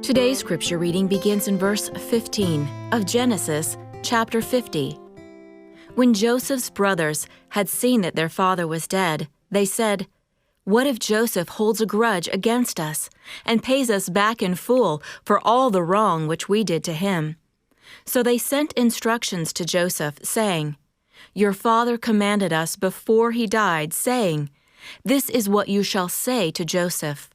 Today's scripture reading begins in verse 15 of Genesis chapter 50. When Joseph's brothers had seen that their father was dead, they said, "What if Joseph holds a grudge against us and pays us back in full for all the wrong which we did to him?" So they sent instructions to Joseph, saying, "Your father commanded us before he died, saying, 'This is what you shall say to Joseph.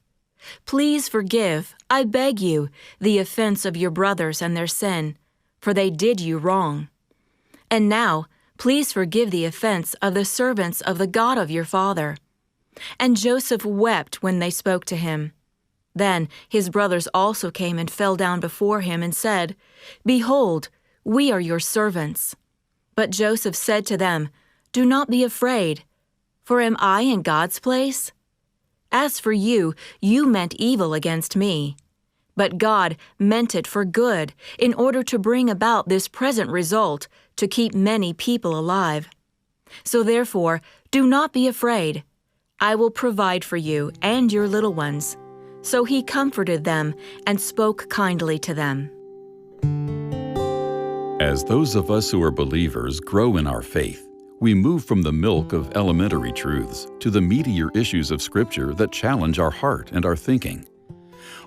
Please forgive, I beg you, the offense of your brothers and their sin, for they did you wrong. And now, please forgive the offense of the servants of the God of your father.' And Joseph wept when they spoke to him. Then his brothers also came and fell down before him and said, 'Behold, we are your servants.' But Joseph said to them, 'Do not be afraid, for am I in God's place? As for you, you meant evil against me, but God meant it for good, in order to bring about this present result, to keep many people alive. So therefore, do not be afraid. I will provide for you and your little ones.' So he comforted them and spoke kindly to them." As those of us who are believers grow in our faith, we move from the milk of elementary truths to the meatier issues of Scripture that challenge our heart and our thinking.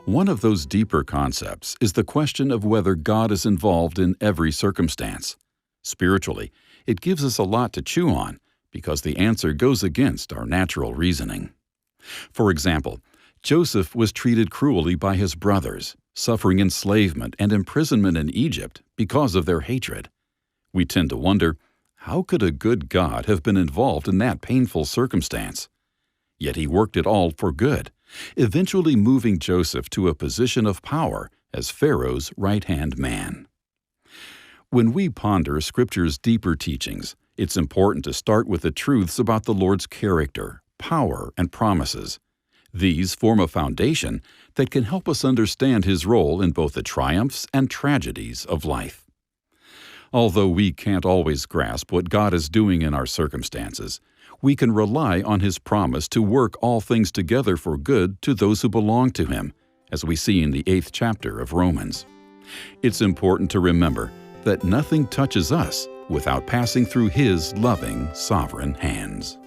One of those deeper concepts is the question of whether God is involved in every circumstance. Spiritually, it gives us a lot to chew on because the answer goes against our natural reasoning. For example, Joseph was treated cruelly by his brothers, suffering enslavement and imprisonment in Egypt because of their hatred. We tend to wonder, how could a good God have been involved in that painful circumstance? Yet he worked it all for good, eventually moving Joseph to a position of power as Pharaoh's right-hand man. When we ponder Scripture's deeper teachings, it's important to start with the truths about the Lord's character, power, and promises. These form a foundation that can help us understand His role in both the triumphs and tragedies of life. Although we can't always grasp what God is doing in our circumstances, we can rely on His promise to work all things together for good to those who belong to Him, as we see in the 8th chapter of Romans. It's important to remember that nothing touches us without passing through His loving, sovereign hands.